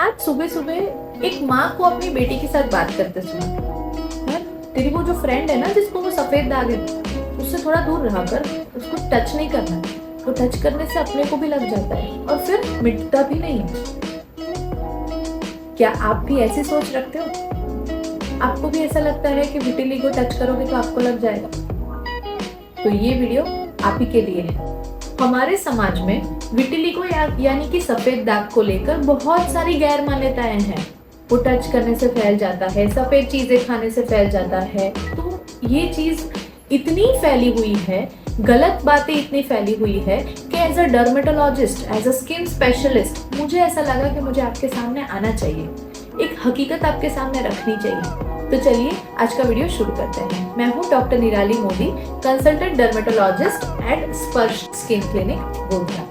आज सुबह सुबह एक माँ को अपनी बेटी के साथ बात करते सुना, यार तेरी वो जो फ्रेंड है ना जिसको वो सफेद दाग है, उससे थोड़ा दूर रहा कर, उसको टच नहीं करना, वो टच करने से अपने को भी लग जाता है और फिर मिटता भी नहीं है। क्या आप भी ऐसी सोच रखते हो? आपको भी ऐसा लगता है कि विटिलिगो टच करोगे तो आपको लग जाएगा? तो ये वीडियो आप ही के लिए है। हमारे समाज में विटिलिगो यानी कि सफेद दाग को लेकर बहुत सारी गैर मान्यताएं हैं। वो टच करने से फैल जाता है, सफेद चीजें खाने से फैल जाता है। तो ये चीज इतनी फैली हुई है, गलत बातें इतनी फैली हुई है कि as a dermatologist, as a skin specialist मुझे ऐसा लगा कि मुझे आपके सामने आना चाहिए, एक हकीकत आपके सामने रखनी चाहिए। तो चलिए आज का वीडियो शुरू करते हैं। मैं हूँ डॉक्टर निराली मोदी, कंसल्टेंट डर्मेटोलॉजिस्ट एट स्पर्श स्किन क्लिनिक गोंदिया।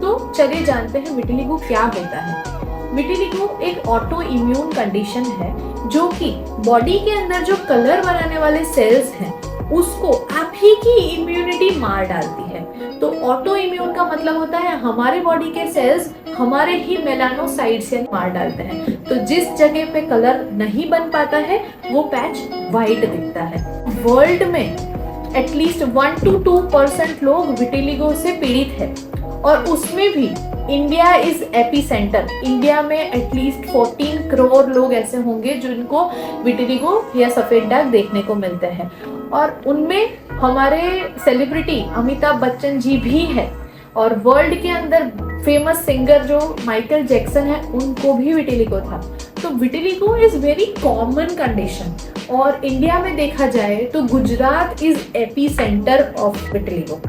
तो चलिए जानते हैं विटिलिगो क्या होता है। विटिलिगो एक ऑटो इम्यून कंडीशन है जो कि बॉडी के अंदर जो कलर बनाने वाले सेल्स हैं उसको आप ही की इम्यूनिटी मार डालती है। तो ऑटो इम्यून का मतलब होता है हमारे बॉडी के सेल्स हमारे ही मेलानोसाइट से मार डालते हैं। तो जिस जगह पे कलर नहीं बन पाता है वो पैच वाइट दिखता है। वर्ल्ड में एटलीस्ट 1 to 2% लोग विटिलिगो से पीड़ित है और उसमें भी इंडिया इज एपिसेंटर। इंडिया में एटलीस्ट 14 करोड़ लोग ऐसे होंगे जिनको विटिलिगो या सफेद दाग देखने को मिलते हैं और उनमें हमारे सेलिब्रिटी अमिताभ बच्चन जी भी है और वर्ल्ड के अंदर फेमस सिंगर जो माइकल जैक्सन है उनको भी विटिलिगो था। तो vitiligo is very common condition और इंडिया में देखा जाए तो Gujarat is epicentre of vitiligo.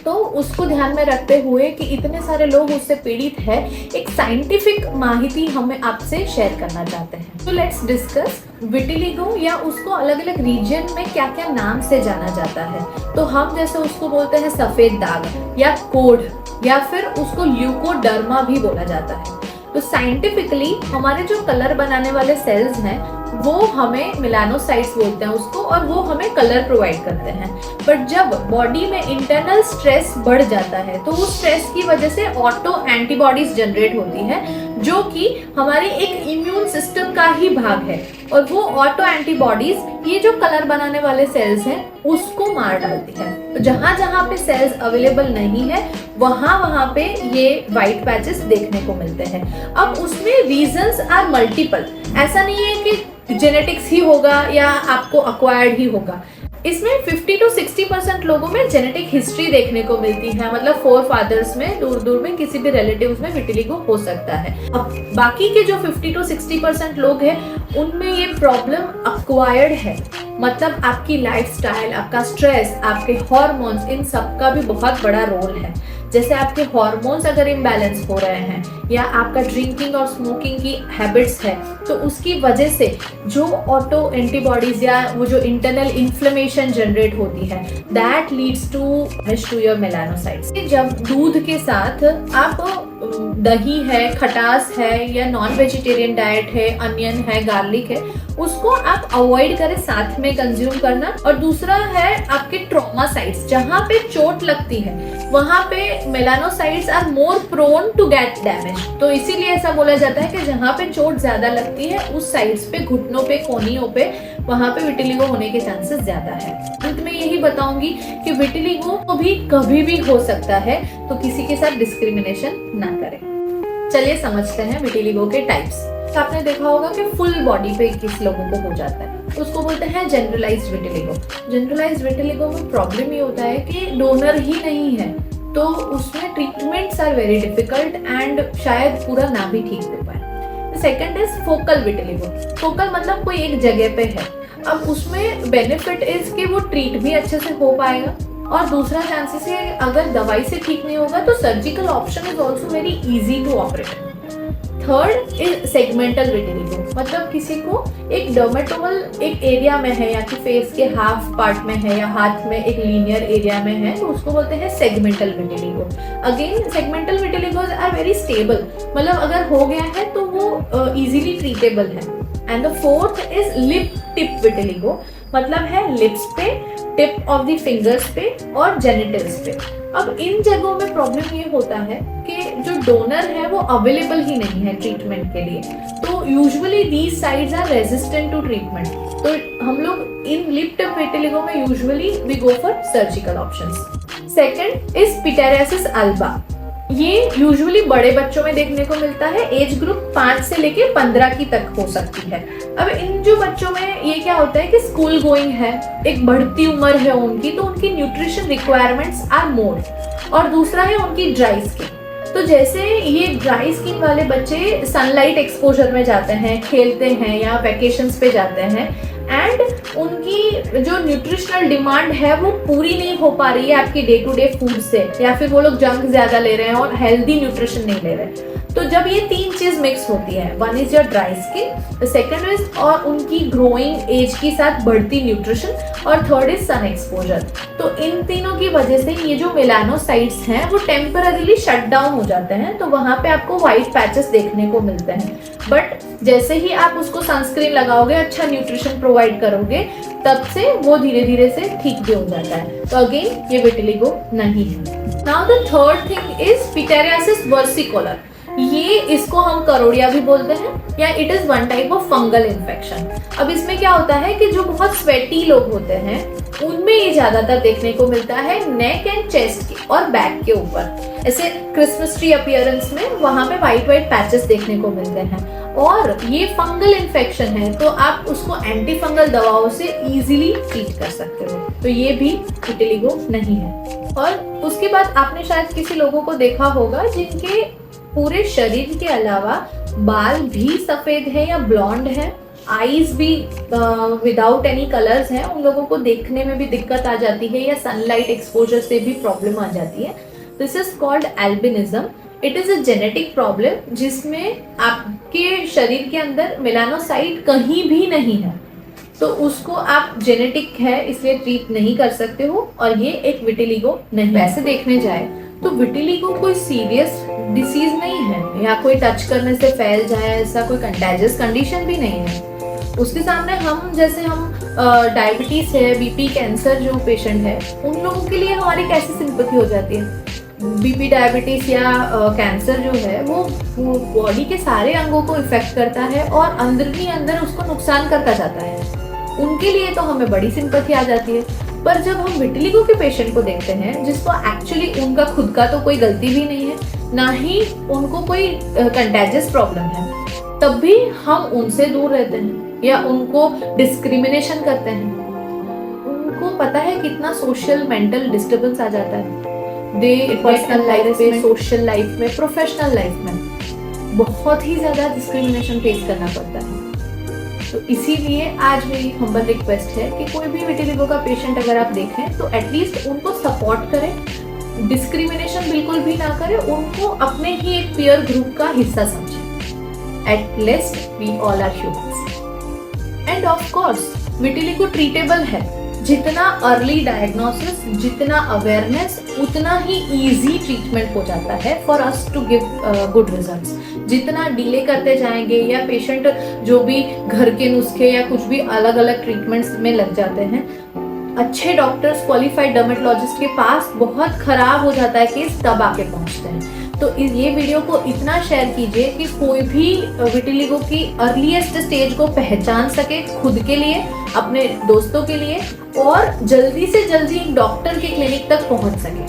तो उसको ध्यान में रखते हुए कि इतने सारे लोग उससे पीड़ित है, एक साइंटिफिक माहिती हमें आपसे शेयर करना चाहते हैं। तो लेट्स डिस्कस विटिलिगो या उसको अलग अलग रीजन में क्या क्या नाम से जाना जाता है। तो हम जैसे उसको बोलते हैं सफेद दाग या कोढ़ या फिर उसको ल्यूकोडर्मा भी बोला जाता है। तो साइंटिफिकली हमारे जो कलर बनाने वाले सेल्स हैं वो हमें मेलानोसाइट्स बोलते हैं उसको और वो हमें कलर प्रोवाइड करते हैं। बट जब बॉडी में इंटरनल स्ट्रेस बढ़ जाता है तो उस स्ट्रेस की वजह से ऑटो एंटीबॉडीज जनरेट होती है जो कि हमारे एक इम्यून सिस्टम का ही भाग है और वो ऑटो एंटीबॉडीज ये जो कलर बनाने वाले सेल्स हैं उसको मार डालती है। तो जहां जहां पे सेल्स अवेलेबल नहीं है वहां पे ये वाइट पैचेस देखने को मिलते हैं। अब उसमें रीजंस आर मल्टीपल, ऐसा नहीं है कि जेनेटिक्स ही होगा या आपको अक्वायर्ड ही होगा। इसमें 50 to 60% लोगों में जेनेटिक हिस्ट्री देखने को मिलती है, मतलब 4 फादर्स में दूर दूर में किसी भी रिलेटिव्स में विटिलिगो हो सकता है। अब बाकी के जो 50 to 60% लोग हैं उनमें ये प्रॉब्लम अक्वायर्ड है, मतलब आपकी लाइफस्टाइल, आपका स्ट्रेस, आपके हॉर्मोन्स, इन सब का भी बहुत बड़ा रोल है। जैसे आपके हॉर्मोन्स अगर इम्बैलेंस हो रहे हैं या आपका ड्रिंकिंग और स्मोकिंग की हैबिट्स है तो उसकी वजह से जो ऑटो एंटीबॉडीज या वो जो इंटरनल इन्फ्लेमेशन जनरेट होती है that leads to your melanocytes. जब दूध के साथ आप दही है, खटास है या नॉन वेजिटेरियन डाइट है, अनियन है, गार्लिक है, उसको आप अवॉइड करें साथ में कंज्यूम करना। और दूसरा है आपके ट्रॉमा साइट्स, जहाँ पे चोट लगती है वहां पे melanocytes are more prone to get damage. तो इसीलिए ऐसा बोला जाता है कि जहाँ पे चोट ज्यादा लगती है उस साइड्स पे, घुटनों पे, कोनियों पे, वहां पे विटिलिगो होने के चांसेस ज्यादा है। अंत में यही बताऊंगी कि विटिलिगो को भी कभी भी हो सकता है, तो किसी के साथ डिस्क्रिमिनेशन ना करें। चलिए समझते हैं विटिलिगो के टाइप्स। तो आपने देखा होगा कि फुल बॉडी पे किस लोगों को हो जाता है, उसको बोलते हैं जनरलाइज्ड विटिलिगो। जनरलाइज्ड विटिलिगो में प्रॉब्लम ये होता है कि डोनर ही नहीं है तो उसमें treatments are very difficult and शायद पूरा ना भी ठीक हो पाए। Second is focal vitiligo. Focal मतलब कोई एक जगह पे है। अब उसमें बेनिफिट इज कि वो ट्रीट भी अच्छे से हो पाएगा और दूसरा चांसेस है अगर दवाई से ठीक नहीं होगा तो surgical option is also very easy to operate. Third is segmental vitiligo, मतलब किसी को एक डर्मेटोमल एक एरिया में है या कि फेस के हाफ पार्ट में है या हाथ में एक लीनियर एरिया में है तो उसको बोलते हैं segmental vitiligo. Again segmental vitiligos are very stable, मतलब अगर हो गया है तो वो इजीली ट्रीटेबल है। And the fourth is lip tip vitiligo, मतलब है लिप्स पे टिप ऑफ द फिंगर्स पे और जेनिटल्स पे। अब इन जगहों में प्रॉब्लम ये होता है कि जो डोनर है वो अवेलेबल ही नहीं है ट्रीटमेंट के लिए, तो usually these sides are resistant to treatment. तो हम लोग इन लिप टिप विटिलिगो में usually we go for surgical options. Second is pityriasis alba. ये यूजुअली बड़े बच्चों में देखने को मिलता है, एज ग्रुप 5 से लेके 15 की तक हो सकती है। अब इन जो बच्चों में ये क्या होता है कि स्कूल गोइंग है, एक बढ़ती उम्र है उनकी, तो उनकी न्यूट्रिशन रिक्वायरमेंट्स आर मोर, और दूसरा है उनकी ड्राई स्किन। तो जैसे ये ड्राई स्किन वाले बच्चे सनलाइट एक्सपोजर में जाते हैं, खेलते हैं या वेकेशंस पे जाते हैं, एंड उनकी जो न्यूट्रिशनल डिमांड है वो पूरी नहीं हो पा रही है आपकी डे टू डे फूड से, या फिर वो लोग जंक ज्यादा ले रहे हैं और हेल्दी न्यूट्रिशन नहीं ले रहे। तो जब ये तीन चीज मिक्स होती है, one is your dry skin, second is और उनकी ग्रोइंग एज के साथ बढ़ती न्यूट्रिशन, और थर्ड इज सन एक्सपोजर। तो इन तीनों की वजह से ये जो मेलानोसाइट्स हैं वो टेम्पररीली शट डाउन हो जाते हैं, तो वहां पे आपको व्हाइट पैचेस देखने को मिलते हैं। बट जैसे ही आप उसको सनस्क्रीन लगाओगे, अच्छा न्यूट्रिशन प्रोवाइड करोगे, तब से वो धीरे धीरे से ठीक भी हो जाता है। तो अगेन ये विटिलिगो नहीं है। Now the third thing is pityriasis versicolor. ये इसको हम करोड़िया भी बोलते हैं, या it is one type of fungal infection. अब इसमें क्या होता है कि जो बहुत स्वेटी लोग होते हैं उनमें ये ज्यादातर देखने को मिलता है नेक एंड चेस्ट के और बैक के ऊपर। ऐसे क्रिसमस ट्री अपीयरेंस में वहां पे व्हाइट व्हाइट पैचेस देखने को मिलते हैं, और ये फंगल इन्फेक्शन है, तो आप उसको एंटी फंगल दवाओं से इजीली ट्रीट कर सकते हो। तो ये भी विटिलिगो नहीं है। और उसके बाद आपने शायद किसी लोगों को देखा होगा जिनके पूरे शरीर के अलावा बाल भी सफेद है या ब्लॉन्ड है, आईज भी विदाउट एनी कलर्स हैं, उन लोगों को देखने में भी दिक्कत आ जाती है या सनलाइट एक्सपोजर से भी प्रॉब्लम आ जाती है। This is called albinism. It is a genetic problem जिसमें आपके शरीर के अंदर मेलानोसाइट कहीं भी नहीं है, तो उसको आप जेनेटिक है इसलिए ट्रीट नहीं कर सकते हो, और ये एक विटिलिगो नहीं। वैसे देखने जाए तो विटिलिगो कोई सीरियस डिसीज नहीं है, या कोई टच करने से फैल जाए ऐसा कोई कंटेजियस कंडीशन भी नहीं है। उसके सामने हम डायबिटीज है, बीपी, कैंसर जो पेशेंट है, उन लोगों के लिए हमारी कैसी सिंपैथी हो जाती है। बीपी, डायबिटीज या कैंसर जो है वो बॉडी के सारे अंगों को इफेक्ट करता है और अंदर उसको नुकसान करता जाता है। उनके लिए तो हमें बड़ी सिंपैथी आ जाती है। पर जब हम विटिलिगो के पेशेंट को देखते हैं जिसको एक्चुअली उनका खुद का तो कोई गलती भी नहीं है, ना ही उनको कोई कंटेजियस प्रॉब्लम है, तब भी हम उनसे दूर रहते हैं या उनको डिस्क्रिमिनेशन करते हैं। उनको पता है कितना सोशल मेंटल डिस्टर्बेंस आ जाता है। दे पर्सनल लाइफ में, सोशल लाइफ में, प्रोफेशनल लाइफ में बहुत ही ज्यादा डिस्क्रिमिनेशन फेस करना पड़ता है। तो इसीलिए आज मेरी हम्बल रिक्वेस्ट है कि कोई भी विटिलिगो का पेशेंट अगर आप देखें तो एटलीस्ट उनको सपोर्ट करें, डिस्क्रिमिनेशन बिल्कुल भी ना करें, उनको अपने ही एक पीयर ग्रुप का हिस्सा समझें। At least we all are humans. And of course vitiligo treatable है। जितना अर्ली डायग्नोसिस, जितना अवेयरनेस, उतना ही इजी ट्रीटमेंट हो जाता है for us to give good results. जितना डिले करते जाएंगे या पेशेंट जो भी घर के नुस्खे या कुछ भी अलग अलग ट्रीटमेंट्स में लग जाते हैं, अच्छे डॉक्टर्स, क्वालिफाइड डर्मेटोलॉजिस्ट के पास बहुत खराब हो जाता है केस, तब आके पहुंचते हैं। तो ये वीडियो को इतना शेयर कीजिए कि कोई भी विटिलिगो की अर्लीस्ट स्टेज को पहचान सके, खुद के लिए, अपने दोस्तों के लिए, और जल्दी से जल्दी एक डॉक्टर के क्लिनिक तक पहुंच सके।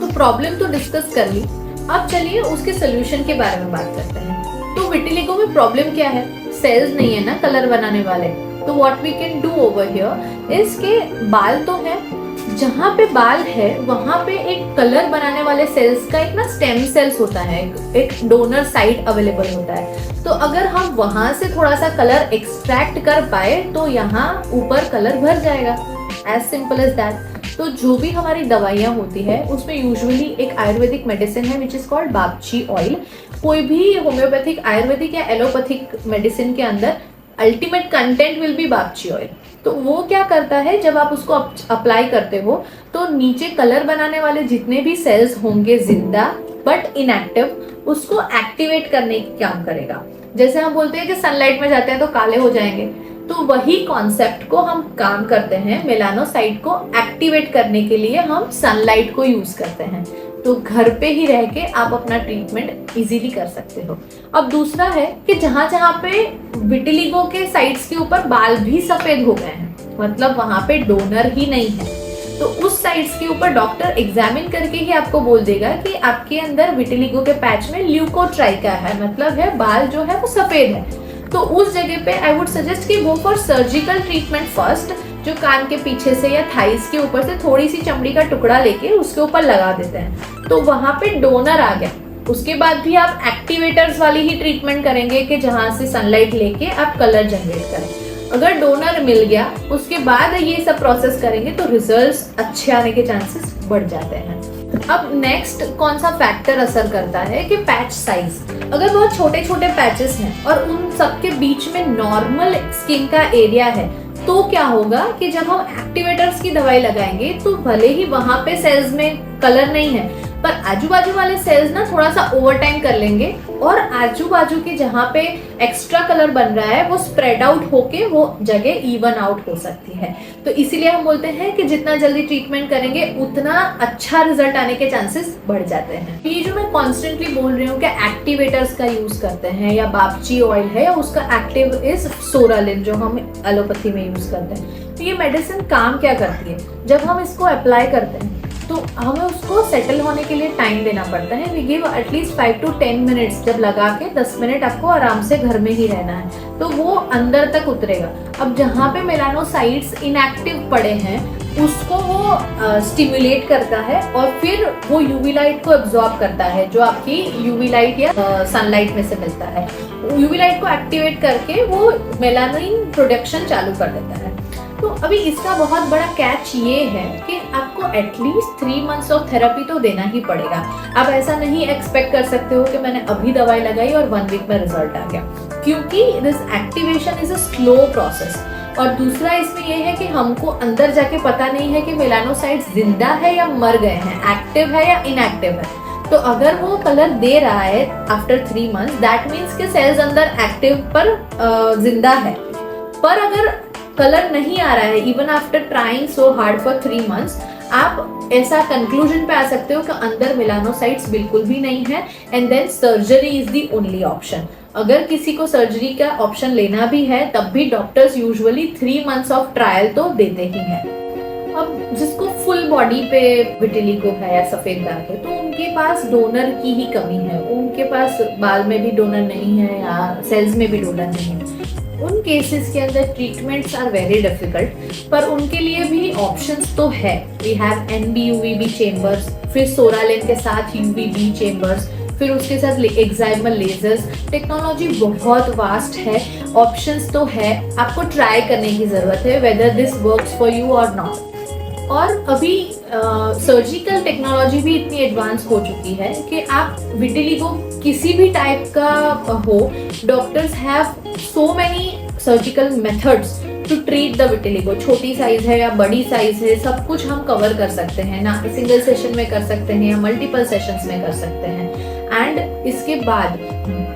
तो प्रॉब्लम तो डिस्कस कर ली, अब चलिए उसके सोल्यूशन के बारे में बात करते हैं। तो विटिलिगो में प्रॉब्लम क्या है? सेल्स नहीं है ना कलर बनाने वाले। तो what we can do over here is के बाल तो है, जहाँ पे बाल है वहां पे एक कलर बनाने वाले सेल्स का एक ना स्टेम सेल्स होता है, एक डोनर साइट अवेलेबल होता है। तो अगर हम वहां से थोड़ा सा कलर एक्सट्रैक्ट कर पाए तो यहाँ ऊपर कलर भर जाएगा। As simple as that. तो जो भी हमारी दवाइयाँ होती है उसमें यूजुअली एक आयुर्वेदिक मेडिसिन है which is called bapchi oil. कोई भी होम्योपैथिक, आयुर्वेदिक या एलोपैथिक मेडिसिन के अंदर ultimate content will be bapchi oil. तो वो क्या करता है, जब आप उसको अप्लाई करते हो तो नीचे कलर बनाने वाले जितने भी सेल्स होंगे जिंदा बट इनएक्टिव, उसको एक्टिवेट करने का काम करेगा। जैसे हम बोलते हैं कि सनलाइट में जाते हैं तो काले हो जाएंगे, तो वही कॉन्सेप्ट को हम काम करते हैं, मेलानोसाइट को एक्टिवेट करने के लिए हम सनलाइट को यूज करते हैं। तो घर पे ही रह के आप अपना ट्रीटमेंट इजीली कर सकते हो। अब दूसरा है कि जहां जहां पे विटिलिगो के साइड्स के ऊपर बाल भी सफेद हो गए हैं, मतलब वहां पे डोनर ही नहीं है, तो उस साइड्स के ऊपर डॉक्टर एग्जामिन करके ही आपको बोल देगा कि आपके अंदर विटिलिगो के पैच में ल्यूकोट्राइका है, मतलब है बाल जो है वो सफेद है। तो उस जगह पे आई वुड सजेस्ट कि गो फॉर सर्जिकल ट्रीटमेंट फर्स्ट, जो कान के पीछे से या थाइस के ऊपर से थोड़ी सी चमड़ी का टुकड़ा लेके उसके ऊपर लगा देते हैं, तो वहां पे डोनर आ गया। उसके बाद भी आप एक्टिवेटर्स वाली ही ट्रीटमेंट करेंगे कि जहां से सनलाइट लेके आप कलर जनरेट करें। अगर डोनर मिल गया उसके बाद ये सब प्रोसेस करेंगे तो रिजल्ट्स अच्छे आने के चांसेस बढ़ जाते हैं। अब नेक्स्ट कौन सा फैक्टर असर करता है कि पैच साइज। अगर बहुत छोटे छोटे पैचेस हैं और उन सबके बीच में नॉर्मल स्किन का एरिया है, तो क्या होगा कि जब हम एक्टिवेटर्स की दवाई लगाएंगे तो भले ही वहां पे सेल्स में कलर नहीं है, पर आजू बाजू वाले सेल्स ना थोड़ा सा ओवर टाइम कर लेंगे और आजू बाजू के जहाँ पे एक्स्ट्रा कलर बन रहा है वो स्प्रेड आउट होके वो जगह इवन आउट हो सकती है। तो इसीलिए हम बोलते हैं कि जितना जल्दी ट्रीटमेंट करेंगे उतना अच्छा रिजल्ट आने के चांसेस बढ़ जाते हैं। ये जो मैं कॉन्स्टेंटली बोल रही हूँ कि एक्टिवेटर्स का यूज करते हैं या बापची ऑयल है या उसका एक्टिव इज सोरालिन जो हम एलोपैथी में यूज करते हैं, तो ये मेडिसिन काम क्या करती है, जब हम इसको अप्लाई करते हैं तो हमें उसको सेटल होने के लिए टाइम देना पड़ता है। We give at least 5 to 10 minutes, जब लगा के 10 मिनट आपको आराम से घर में ही रहना है तो वो अंदर तक उतरेगा। अब जहाँ पे मेलानोसाइट्स इनएक्टिव पड़े हैं उसको वो स्टिमुलेट करता है और फिर वो यूवी लाइट को एब्जॉर्ब करता है जो आपकी यूवी लाइट या सनलाइट में से मिलता है। यूवी लाइट को एक्टिवेट करके वो मेलानिन प्रोडक्शन चालू कर देता है। तो अभी इसका बहुत बड़ा कैच ये है कि आपको एटलीस्ट 3 months ऑफ थेरेपी तो देना ही पड़ेगा। आप ऐसा नहीं एक्सपेक्ट कर सकते हो कि मैंने अभी दवाई लगाई और 1 week में रिजल्ट आ गया, क्योंकि this activation is a slow process. और दूसरा इसमें यह है कि हमको अंदर जाके पता नहीं है कि मेलानोसाइट्स जिंदा है या मर गए हैं, एक्टिव है या इनएक्टिव है। तो अगर वो कलर दे रहा है आफ्टर 3 months, दैट मीन्स के सेल्स अंदर एक्टिव पर जिंदा है। पर अगर कलर नहीं आ रहा है even after trying so hard for 3 months, आप ऐसा कंक्लूजन पे आ सकते हो कि अंदर मेलानोसाइट्स बिल्कुल भी नहीं है and then surgery is the only option. अगर किसी को सर्जरी का ऑप्शन लेना भी है तब भी doctors usually 3 months of trial तो देते ही हैं। अब जिसको फुल बॉडी पे विटिलिगो है या सफेद दाग है तो उनके पास डोनर की ही कमी है, उनके पास बाल में भी डोनर नहीं है या सेल्स में भी डोनर नहीं है। उन केसेस के अंदर ट्रीटमेंट्स आर वेरी डिफिकल्ट, पर उनके लिए भी ऑप्शंस तो है। वी हैव NB-UVB चेम्बर्स, फिर सोरालिन के साथ UVB चेम्बर्स, फिर उसके साथ एक्साइमल लेजर्स। टेक्नोलॉजी बहुत वास्ट है, ऑप्शंस तो है, आपको ट्राई करने की जरूरत है whether this works for you और नॉट। और अभी सर्जिकल टेक्नोलॉजी भी इतनी एडवांस हो चुकी है कि आप विटिलिगो किसी भी टाइप का हो, doctors have so many surgical methods to treat the vitiligo. छोटी साइज है या बड़ी साइज है, सब कुछ हम कवर कर सकते हैं ना, सिंगल सेशन में कर सकते हैं या मल्टीपल सेशंस में कर सकते हैं। एंड इसके बाद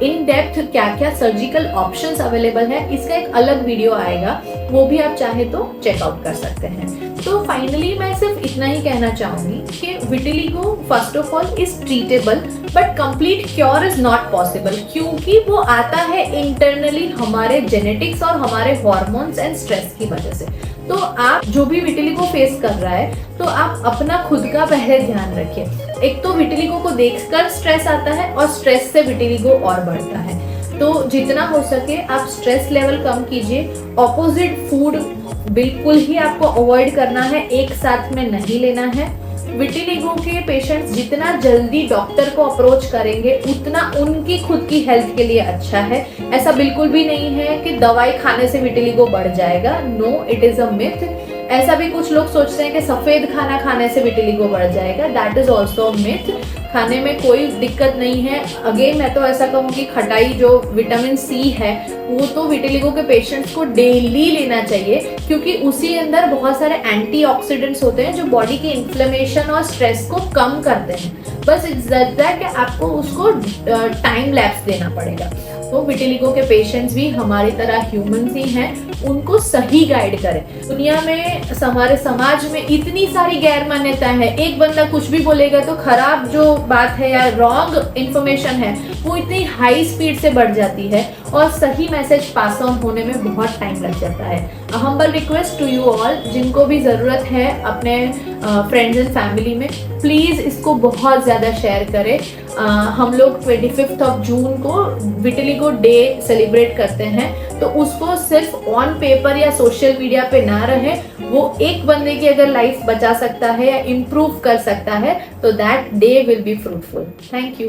इन डेप्थ क्या क्या सर्जिकल ऑप्शंस अवेलेबल है, इसका एक अलग वीडियो आएगा, वो भी आप चाहे तो चेकआउट कर सकते हैं। तो फाइनली मैं सिर्फ इतना ही कहना चाहूंगी कि vitiligo first of all is treatable but complete cure is not possible, क्योंकि वो आता है इंटरनली हमारे जेनेटिक्स और हमारे हॉर्मोन्स एंड स्ट्रेस की वजह से। तो आप जो भी विटिलिगो फेस कर रहा है तो आप अपना खुद का पहले ध्यान रखिए। एक तो विटिलिगो को देखकर स्ट्रेस आता है और स्ट्रेस से विटिलिगो और बढ़ता है, तो जितना हो सके आप स्ट्रेस लेवल कम कीजिए। ऑपोजिट फूड बिल्कुल ही आपको अवॉइड करना है, एक साथ में नहीं लेना है। विटिलिगो के पेशेंट्स जितना जल्दी डॉक्टर को अप्रोच करेंगे उतना उनकी खुद की हेल्थ के लिए अच्छा है। ऐसा बिल्कुल भी नहीं है कि दवाई खाने से विटिलिगो बढ़ जाएगा, no, it is a myth. ऐसा भी कुछ लोग सोचते हैं कि सफेद खाना खाने से विटिलिगो बढ़ जाएगा, that is also a myth. खाने में कोई दिक्कत नहीं है। अगेन मैं तो ऐसा कहूँ कि खटाई जो विटामिन सी है वो तो विटिलिगो के पेशेंट्स को डेली लेना चाहिए, क्योंकि उसी अंदर बहुत सारे एंटीऑक्सीडेंट्स होते हैं जो बॉडी के इन्फ्लेमेशन और स्ट्रेस को कम करते हैं। बस इट्स कि आपको उसको टाइम लैप्स देना पड़ेगा। तो विटिलिगो के पेशेंट्स भी हमारी तरह ह्यूमंस ही हैं, उनको सही गाइड करें। दुनिया में हमारे समाज में इतनी सारी गैर मान्यता है, एक बंदा कुछ भी बोलेगा तो खराब जो बात है या रॉन्ग इंफॉर्मेशन है वो इतनी हाई स्पीड से बढ़ जाती है और सही मैसेज पास ऑन होने में बहुत टाइम लग जाता है। Humble request to you all, जिनको भी ज़रूरत है अपने फ्रेंड्स एंड फैमिली में, प्लीज़ इसको बहुत ज़्यादा शेयर करें। हम लोग 25 जून को विटिलिगो डे सेलिब्रेट करते हैं, तो उसको सिर्फ ऑन पेपर या सोशल मीडिया पे ना रहे, वो एक बंदे की अगर लाइफ बचा सकता है या इम्प्रूव कर सकता है तो that day will be fruitful. Thank you.